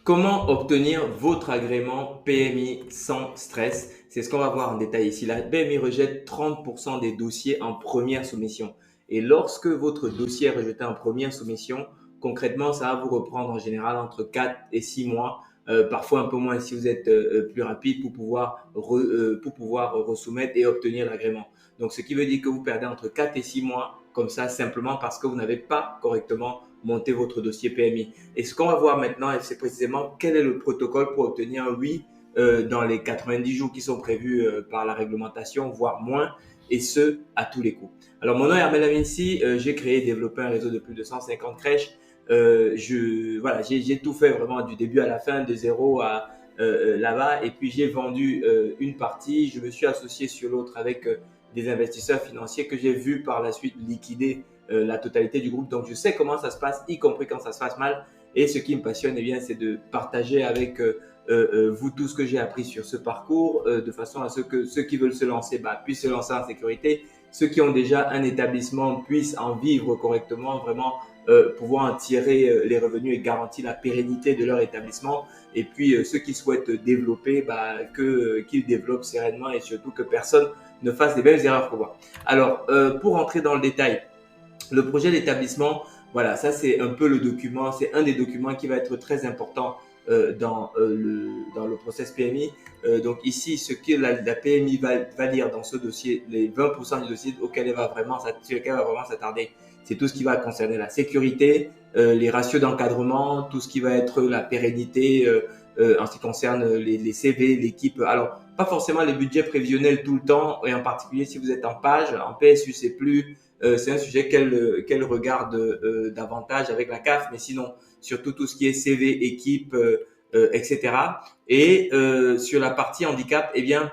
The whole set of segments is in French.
Comment obtenir votre agrément PMI sans stress? C'est ce qu'on va voir en détail ici. La PMI rejette 30% des dossiers en première soumission. Et lorsque votre dossier est rejeté en première soumission, concrètement, ça va vous reprendre en général entre 4 et 6 mois, parfois un peu moins si vous êtes plus rapide pour pouvoir resoumettre et obtenir l'agrément. Donc, ce qui veut dire que vous perdez entre 4 et 6 mois comme ça simplement parce que vous n'avez pas correctement monté votre dossier PMI. Et ce qu'on va voir maintenant, c'est précisément quel est le protocole pour obtenir un oui dans les 90 jours qui sont prévus par la réglementation, voire moins, et ce, à tous les coups. Alors, mon nom est Armel Aminci, j'ai créé et développé un réseau de plus de 150 crèches. Voilà, j'ai tout fait vraiment du début à la fin, de zéro à là-bas, et puis j'ai vendu une partie, je me suis associé sur l'autre avec des investisseurs financiers que j'ai vu par la suite liquider la totalité du groupe. Donc, je sais comment ça se passe, y compris quand ça se passe mal. Et ce qui me passionne, eh bien, c'est de partager avec vous tout ce que j'ai appris sur ce parcours, de façon à ce que ceux qui veulent se lancer puissent se lancer en sécurité. Ceux qui ont déjà un établissement puissent en vivre correctement, vraiment pouvoir en tirer les revenus et garantir la pérennité de leur établissement. Et puis, ceux qui souhaitent développer, qu'ils développent sereinement et surtout que personne ne fasse les mêmes erreurs que moi. Alors, pour entrer dans le détail, le projet d'établissement, voilà, ça c'est un peu le document, c'est un des documents qui va être très important dans le process PMI. Donc ici, ce que la PMI va lire dans ce dossier, les 20% du dossier auquel elle va vraiment, sur lequel elle va vraiment s'attarder, c'est tout ce qui va concerner la sécurité, les ratios d'encadrement, tout ce qui va être la pérennité en ce qui concerne les CV, l'équipe. Alors, pas forcément les budgets prévisionnels tout le temps, et en particulier si vous êtes en page, en PSU, c'est un sujet qu'elle regarde davantage avec la CAF, mais sinon, surtout tout ce qui est CV, équipe, etc. Et sur la partie handicap, eh bien,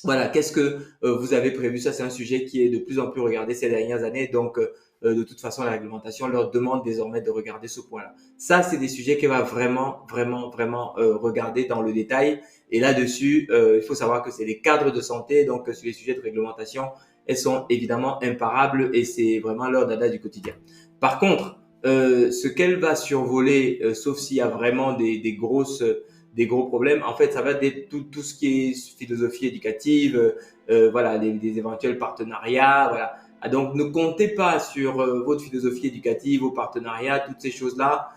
voilà, qu'est-ce que vous avez prévu? Ça, c'est un sujet qui est de plus en plus regardé ces dernières années. Donc, de toute façon, la réglementation leur demande désormais de regarder ce point-là. Ça, c'est des sujets qu'elle va vraiment, vraiment, vraiment regarder dans le détail. Et là-dessus, il faut savoir que c'est des cadres de santé. Donc, sur les sujets de réglementation, elles sont évidemment imparables et c'est vraiment leur dada du quotidien. Par contre, ce qu'elle va survoler, sauf s'il y a vraiment des gros problèmes. En fait, ça va être tout ce qui est philosophie éducative, voilà, des éventuels partenariats, voilà. Donc, ne comptez pas sur votre philosophie éducative, vos partenariats, toutes ces choses-là.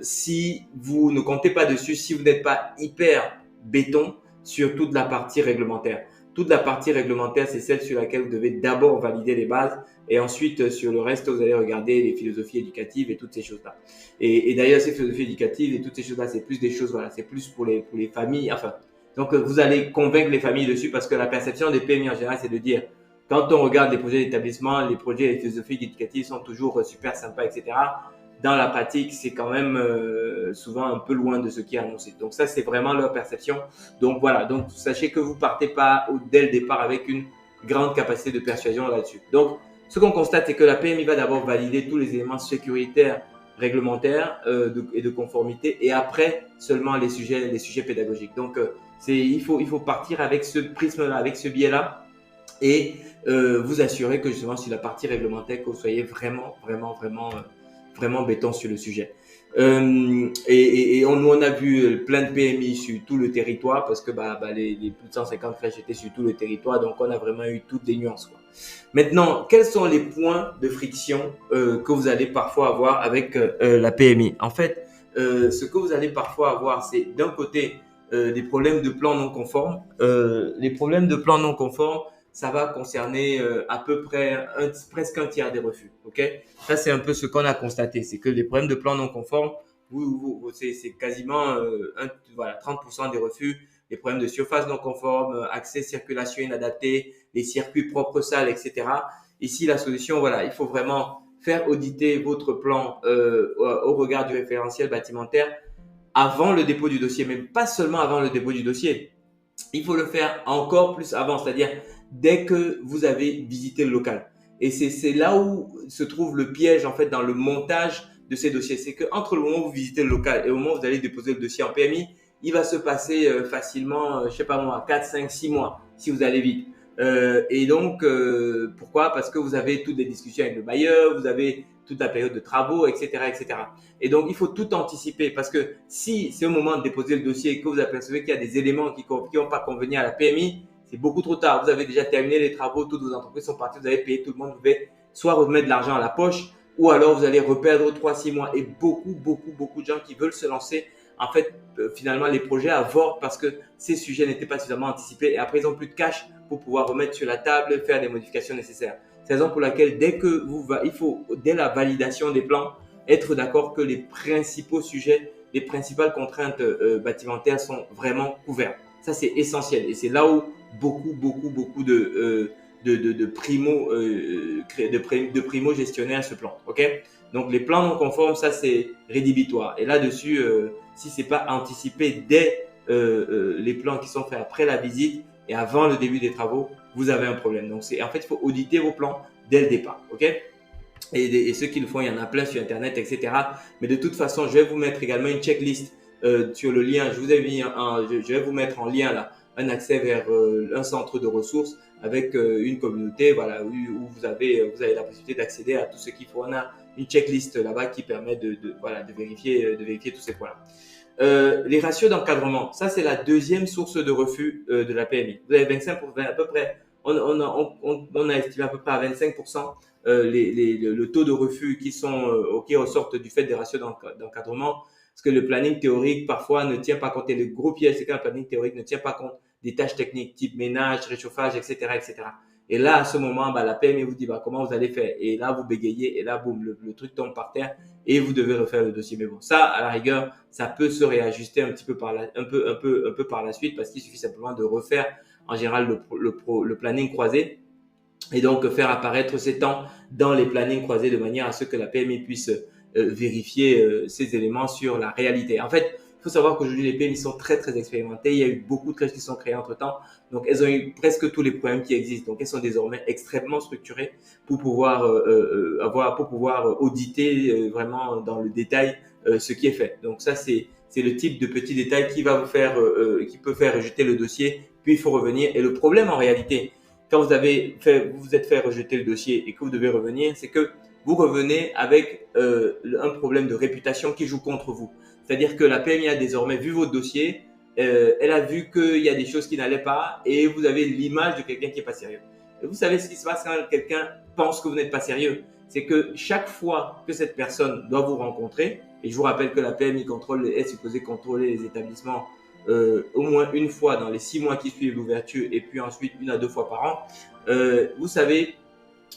Si vous ne comptez pas dessus, si vous n'êtes pas hyper béton sur toute la partie réglementaire. Toute la partie réglementaire, c'est celle sur laquelle vous devez d'abord valider les bases et ensuite, sur le reste, vous allez regarder les philosophies éducatives et toutes ces choses-là. Et d'ailleurs, ces philosophies éducatives et toutes ces choses-là, c'est plus des choses, voilà, c'est plus pour les familles. Enfin, donc, vous allez convaincre les familles dessus parce que la perception des PMI en général, c'est de dire, quand on regarde les projets d'établissement, les projets et les philosophies éducatives sont toujours super sympas, etc. Dans la pratique, c'est quand même souvent un peu loin de ce qui est annoncé. Donc ça, c'est vraiment leur perception. Donc voilà, donc sachez que vous partez pas dès le départ avec une grande capacité de persuasion là-dessus. Donc, ce qu'on constate, c'est que la PMI va d'abord valider tous les éléments sécuritaires, réglementaires et de conformité, et après seulement les sujets pédagogiques. Donc, il faut partir avec ce prisme-là, avec ce biais-là, et vous assurer que justement sur la partie réglementaire, que vous soyez vraiment, vraiment, vraiment, vraiment béton sur le sujet. Et on a vu plein de PMI sur tout le territoire parce que les plus de 150 crèches étaient sur tout le territoire, donc on a vraiment eu toutes les nuances, quoi. Maintenant, quels sont les points de friction que vous allez parfois avoir avec la PMI? En fait, ce que vous allez parfois avoir, c'est d'un côté des problèmes de plan non conforme. Les problèmes de plan non conforme, ça va concerner à peu près presque un tiers des refus. Ok, ça c'est un peu ce qu'on a constaté, c'est que les problèmes de plan non conforme, c'est quasiment voilà, 30% des refus. Les problèmes de surface non conforme, accès, circulation inadaptée, les circuits propres salles, etc. Ici, la solution, voilà, il faut vraiment faire auditer votre plan au regard du référentiel bâtimentaire avant le dépôt du dossier, mais pas seulement avant le dépôt du dossier. Il faut le faire encore plus avant, c'est-à-dire dès que vous avez visité le local. Et c'est là où se trouve le piège en fait dans le montage de ces dossiers. C'est qu'entre le moment où vous visitez le local et le moment où vous allez déposer le dossier en PMI, il va se passer facilement, je sais pas moi, 4, 5, 6 mois si vous allez vite. Et donc, pourquoi? Parce que vous avez toutes les discussions avec le bailleur, vous avez toute la période de travaux, etc., etc. Et donc, il faut tout anticiper parce que si c'est au moment de déposer le dossier et que vous apercevez qu'il y a des éléments qui n'ont pas convenu à la PMI, c'est beaucoup trop tard. Vous avez déjà terminé les travaux, toutes vos entreprises sont parties, vous avez payé tout le monde, vous devez soit remettre de l'argent à la poche ou alors vous allez reperdre 3-6 mois. Et beaucoup de gens qui veulent se lancer, en fait, finalement, les projets avortent parce que ces sujets n'étaient pas suffisamment anticipés et après, ils n'ont plus de cash pour pouvoir remettre sur la table, faire les modifications nécessaires. C'est la raison pour laquelle il faut, dès la validation des plans, être d'accord que les principaux sujets, les principales contraintes bâtimentaires sont vraiment couvertes. Ça, c'est essentiel et c'est là où beaucoup de primo gestionnaires se plantent. Ok? Donc, les plans non conformes, ça, c'est rédhibitoire. Et là-dessus, si ce n'est pas anticipé dès les plans qui sont faits après la visite et avant le début des travaux, vous avez un problème. Donc, en fait, il faut auditer vos plans dès le départ. Ok? Et ceux qui le font, il y en a plein sur Internet, etc. Mais de toute façon, je vais vous mettre également une checklist sur le lien. Je vais vous mettre en lien là un accès vers un centre de ressources avec une communauté, voilà, où vous avez la possibilité d'accéder à tout ce qu'il faut. On a une checklist là-bas qui permet de vérifier tous ces points-là. Les ratios d'encadrement, ça c'est la deuxième source de refus de la PMI. Vous avez 25%, à peu près, on a estimé à peu près à 25% le taux de refus qui ressortent du fait des ratios d'encadrement. Parce que le planning théorique parfois ne tient pas compte, et le gros piège c'est quand le planning théorique ne tient pas compte des tâches techniques type ménage, réchauffage, etc., etc. Et là, à ce moment, la PMI vous dit comment vous allez faire. Et là, vous bégayez et là, boum, le truc tombe par terre et vous devez refaire le dossier. Mais bon, ça, à la rigueur, ça peut se réajuster un petit peu par la suite parce qu'il suffit simplement de refaire en général le planning croisé et donc faire apparaître ces temps dans les plannings croisés de manière à ce que la PMI puisse vérifier ces éléments sur la réalité. En fait, il faut savoir qu'aujourd'hui, les PMI sont très, très expérimentées. Il y a eu beaucoup de crèches qui sont créées entre-temps. Donc, elles ont eu presque tous les problèmes qui existent. Donc, elles sont désormais extrêmement structurées pour pouvoir auditer vraiment dans le détail ce qui est fait. Donc, ça, c'est le type de petit détail qui va qui peut faire rejeter le dossier. Puis, il faut revenir. Et le problème, en réalité, quand vous êtes fait rejeter le dossier et que vous devez revenir, c'est que vous revenez avec un problème de réputation qui joue contre vous. C'est-à-dire que la PMI a désormais vu votre dossier, elle a vu qu'il y a des choses qui n'allaient pas et vous avez l'image de quelqu'un qui n'est pas sérieux. Et vous savez ce qui se passe quand quelqu'un pense que vous n'êtes pas sérieux? C'est que chaque fois que cette personne doit vous rencontrer, et je vous rappelle que la PMI est supposée contrôler les établissements au moins une fois dans les 6 mois qui suivent l'ouverture et puis ensuite 1 à 2 fois par an, vous savez,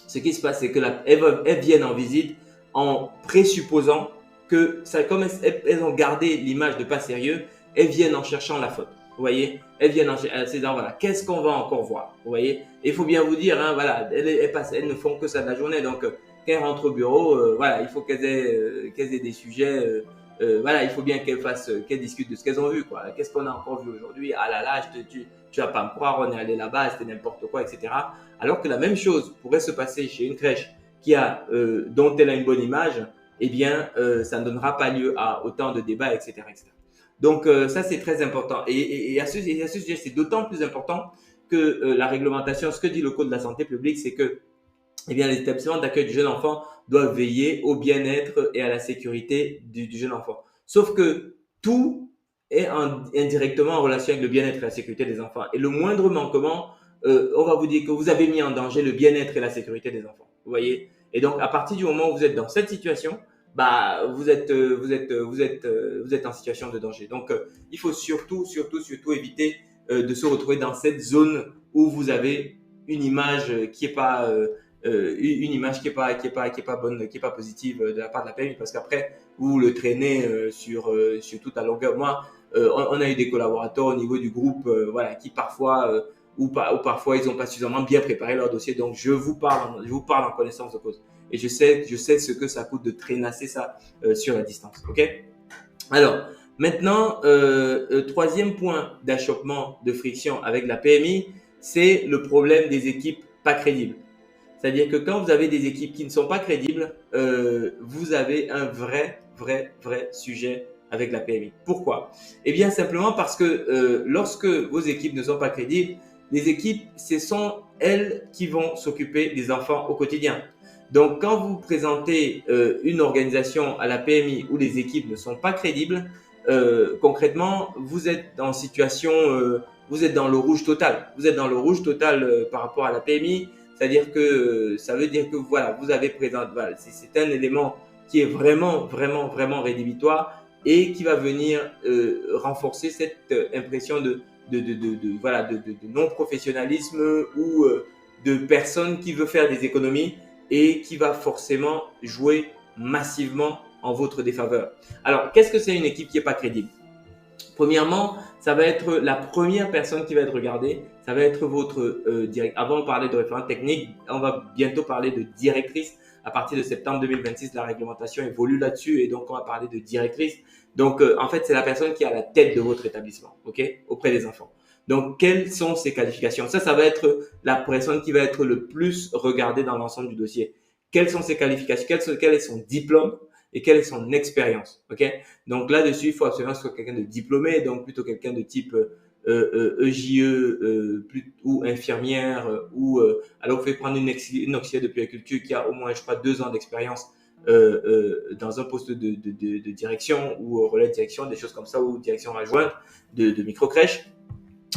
ce qui se passe, c'est que elles viennent en visite en présupposant que comme elles ont gardé l'image de pas sérieux, elles viennent en cherchant la faute. Vous voyez, elles viennent en disant voilà, qu'est-ce qu'on va encore voir. Vous voyez, et il faut bien vous dire, voilà, elles ne font que ça de la journée, donc quand elles rentrent au bureau, voilà, il faut qu'elles aient des sujets. Voilà, il faut bien qu'elles discutent de ce qu'elles ont vu, quoi. Qu'est-ce qu'on a encore vu aujourd'hui? Ah là là, tu vas pas me croire, on est allé là-bas, c'était n'importe quoi, etc. Alors que la même chose pourrait se passer chez une crèche dont elle a une bonne image, eh bien, ça ne donnera pas lieu à autant de débats, etc., etc. Donc, ça, c'est très important. Et à ce sujet, c'est d'autant plus important que la réglementation, ce que dit le Code de la santé publique, c'est que eh bien, les établissements d'accueil du jeune enfant doivent veiller au bien-être et à la sécurité du jeune enfant. Sauf que tout est indirectement en relation avec le bien-être et la sécurité des enfants. Et le moindre manquement, on va vous dire que vous avez mis en danger le bien-être et la sécurité des enfants. Vous voyez? Et donc, à partir du moment où vous êtes dans cette situation, vous êtes en situation de danger. Donc, il faut surtout éviter de se retrouver dans cette zone où vous avez une image qui est pas bonne, qui est pas positive de la part de la PMI, parce qu'après vous le traînez sur toute la longueur. Moi, on a eu des collaborateurs au niveau du groupe, voilà, qui parfois ou parfois ils n'ont pas suffisamment bien préparé leur dossier. Donc je vous parle en connaissance de cause. Et je sais ce que ça coûte de traînasser ça sur la distance. Ok? Alors maintenant, troisième point d'achoppement, de friction avec la PMI, c'est le problème des équipes pas crédibles. C'est-à-dire que quand vous avez des équipes qui ne sont pas crédibles, vous avez un vrai sujet avec la PMI. Pourquoi? Eh bien, simplement parce que lorsque vos équipes ne sont pas crédibles, les équipes, ce sont elles qui vont s'occuper des enfants au quotidien. Donc, quand vous présentez une organisation à la PMI où les équipes ne sont pas crédibles, concrètement, vous êtes en situation, vous êtes dans le rouge total. Vous êtes dans le rouge total par rapport à la PMI. C'est-à-dire que ça veut dire que voilà, vous avez présenté, voilà, c'est un élément qui est vraiment, vraiment, vraiment rédhibitoire et qui va venir renforcer cette impression voilà, de non-professionnalisme ou de personne qui veut faire des économies et qui va forcément jouer massivement en votre défaveur. Alors, qu'est-ce que c'est une équipe qui n'est pas crédible? Premièrement, ça va être la première personne qui va être regardée. Ça va être votre directeur. Avant, on parlait de référent technique. On va bientôt parler de directrice. À partir de septembre 2026, la réglementation évolue là-dessus et donc on va parler de directrice. Donc, en fait, c'est la personne qui est à la tête de votre établissement, ok, auprès des enfants. Donc, quelles sont ses qualifications? Ça va être la personne qui va être le plus regardée dans l'ensemble du dossier. Quelles sont ses qualifications? Quel est son diplôme et quelle est son expérience, ok? Donc là-dessus, il faut absolument que ce soit quelqu'un de diplômé, donc plutôt quelqu'un de type EJE ou infirmière alors vous pouvez prendre une auxiliaire de puériculture qui a au moins, je crois, 2 ans d'expérience dans un poste de direction ou relais de direction, des choses comme ça, ou direction adjointe de micro-crèche.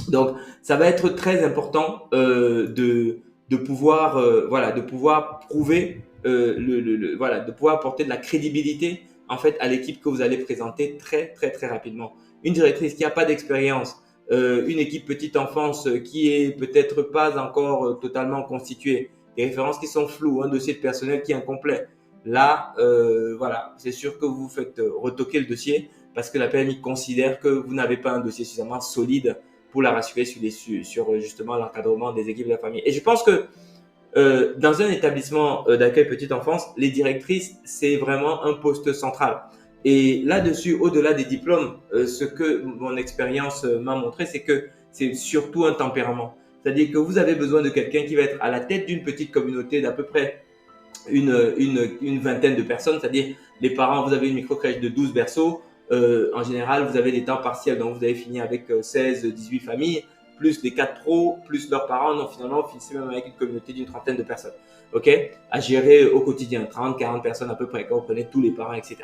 Donc, ça va être très important de pouvoir, voilà, de pouvoir prouver, voilà, de pouvoir apporter de la crédibilité en fait à l'équipe que vous allez présenter très, très, très rapidement. Une directrice qui n'a pas d'expérience, une équipe petite enfance qui est peut-être pas encore totalement constituée, des références qui sont floues, un dossier de personnel qui est incomplet. Là, voilà, c'est sûr que vous faites retoquer le dossier parce que la PMI considère que vous n'avez pas un dossier suffisamment solide pour la rassurer sur justement l'encadrement des équipes de la famille. Et je pense que dans un établissement d'accueil petite enfance, les directrices, c'est vraiment un poste central. Et là-dessus, au-delà des diplômes, ce que mon expérience m'a montré, c'est que c'est surtout un tempérament. C'est-à-dire que vous avez besoin de quelqu'un qui va être à la tête d'une petite communauté d'à peu près une vingtaine de personnes, c'est-à-dire les parents, vous avez une micro-crèche de 12 berceaux, en général, vous avez des temps partiels, donc vous avez fini avec 16, 18 familles, plus les 4 pros, plus leurs parents, donc finalement, vous finissez même avec une communauté d'une trentaine de personnes, ok, à gérer au quotidien, 30, 40 personnes à peu près, quand vous prenez tous les parents, etc.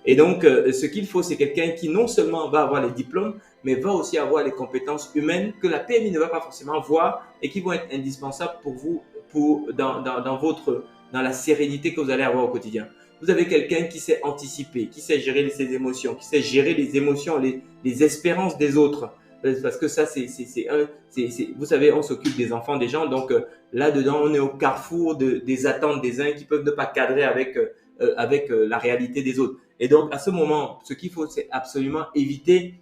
Et donc, ce qu'il faut, c'est quelqu'un qui non seulement va avoir les diplômes, mais va aussi avoir les compétences humaines que la PMI ne va pas forcément voir et qui vont être indispensables pour vous, dans la sérénité que vous allez avoir au quotidien. Vous avez quelqu'un qui sait anticiper, qui sait gérer ses émotions, qui sait gérer les émotions, les espérances des autres. Parce que ça, vous savez, on s'occupe des enfants des gens. Donc là-dedans, on est au carrefour des attentes des uns qui peuvent ne pas cadrer avec la réalité des autres. Et donc, à ce moment, ce qu'il faut, c'est absolument éviter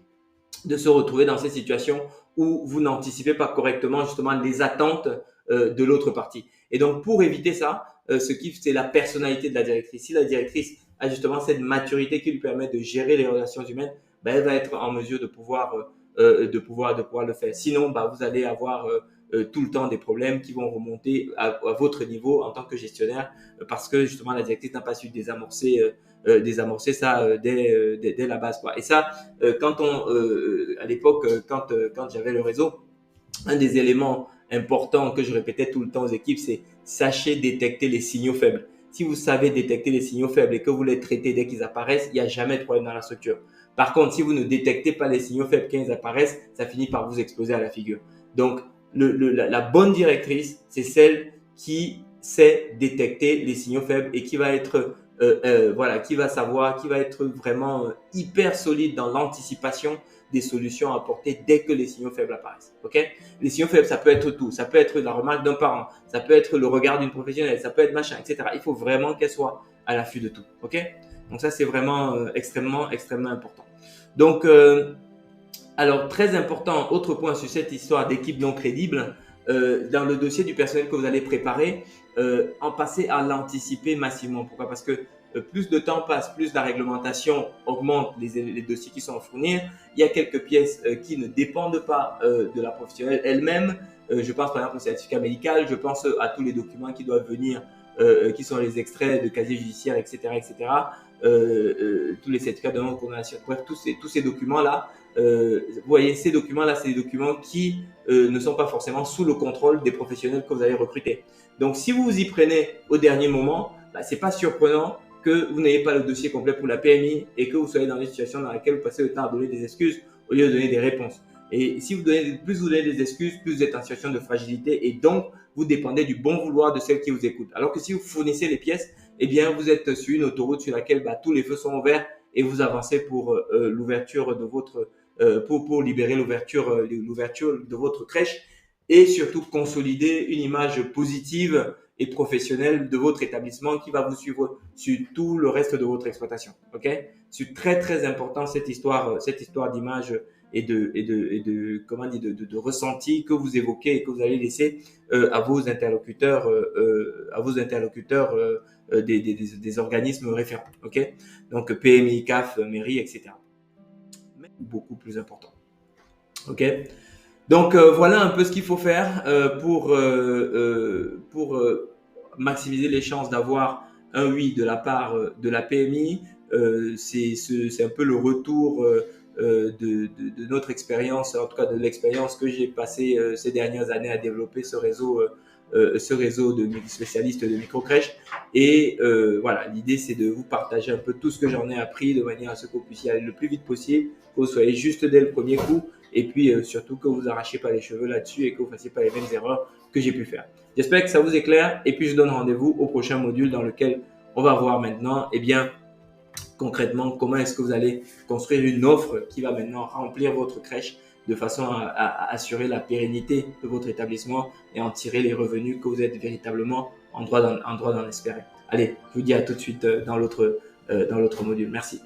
de se retrouver dans ces situations où vous n'anticipez pas correctement justement les attentes de l'autre partie. Et donc, pour éviter ça, ce qui c'est la personnalité de la directrice. Si la directrice a justement cette maturité qui lui permet de gérer les relations humaines, ben, elle va être en mesure de pouvoir le faire. Sinon, ben, vous allez avoir tout le temps des problèmes qui vont remonter à votre niveau en tant que gestionnaire parce que justement la directrice n'a pas su désamorcer ça dès la base, quoi. Et ça, à l'époque, quand j'avais le réseau, un des éléments importants que je répétais tout le temps aux équipes, c'est sachez détecter les signaux faibles. Si vous savez détecter les signaux faibles et que vous les traitez dès qu'ils apparaissent, il n'y a jamais de problème dans la structure. Par contre, si vous ne détectez pas les signaux faibles quand ils apparaissent, ça finit par vous exploser à la figure. Donc, la bonne directrice, c'est celle qui sait détecter les signaux faibles et qui va être voilà, qui va être vraiment hyper solide dans l'anticipation des solutions à apporter dès que les signaux faibles apparaissent. Ok? Les signaux faibles, ça peut être tout. Ça peut être la remarque d'un parent, ça peut être le regard d'une professionnelle, ça peut être machin, etc. Il faut vraiment qu'elle soit à l'affût de tout. Ok? Donc ça, c'est vraiment extrêmement, extrêmement important. Donc, alors, très important, autre point sur cette histoire d'équipe non crédible, dans le dossier du personnel que vous allez préparer, en passer à l'anticiper massivement. Pourquoi? Parce que plus de temps passe, plus la réglementation augmente les dossiers qui sont à fournir. Il y a quelques pièces qui ne dépendent pas de la professionnelle elle-même. Je pense par exemple au certificat médical, je pense à tous les documents qui doivent venir, qui sont les extraits de casier judiciaire, etc., etc. tous les certificats de non-condamnation, bref, tous ces documents-là. Vous voyez, ces documents-là, c'est des documents qui ne sont pas forcément sous le contrôle des professionnels que vous avez recrutés. Donc, si vous vous y prenez au dernier moment, bah, c'est pas surprenant que vous n'ayez pas le dossier complet pour la PMI et que vous soyez dans une situation dans laquelle vous passez le temps à donner des excuses au lieu de donner des réponses. Et si plus vous donnez des excuses, plus vous êtes en situation de fragilité et donc vous dépendez du bon vouloir de celle qui vous écoute. Alors que si vous fournissez les pièces, eh bien vous êtes sur une autoroute sur laquelle tous les feux sont ouverts et vous avancez pour l'ouverture de votre pour libérer l'ouverture de votre crèche et surtout consolider une image positive et professionnelle de votre établissement qui va vous suivre sur tout le reste de votre exploitation. Ok? C'est très très important cette histoire d'image comment dire de ressenti que vous évoquez et que vous allez laisser à vos interlocuteurs des organismes référents. Ok? Donc PMI, CAF, mairie, etc. Mais beaucoup plus important. Ok? Donc voilà un peu ce qu'il faut faire maximiser les chances d'avoir un oui de la part de la PMI. C'est un peu le retour de notre expérience, en tout cas de l'expérience que j'ai passé ces dernières années à développer ce réseau de spécialistes de microcrèches. Et voilà, l'idée c'est de vous partager un peu tout ce que j'en ai appris de manière à ce que vous puissiez aller le plus vite possible, que vous soyez juste dès le premier coup et puis surtout que vous arrachiez pas les cheveux là-dessus et que vous fassiez pas les mêmes erreurs que j'ai pu faire. J'espère que ça vous éclaire et puis je donne rendez-vous au prochain module dans lequel on va voir maintenant, eh bien, concrètement, comment est-ce que vous allez construire une offre qui va maintenant remplir votre crèche de façon à assurer la pérennité de votre établissement et en tirer les revenus que vous êtes véritablement en droit d'en espérer. Allez, je vous dis à tout de suite dans l'autre module. Merci.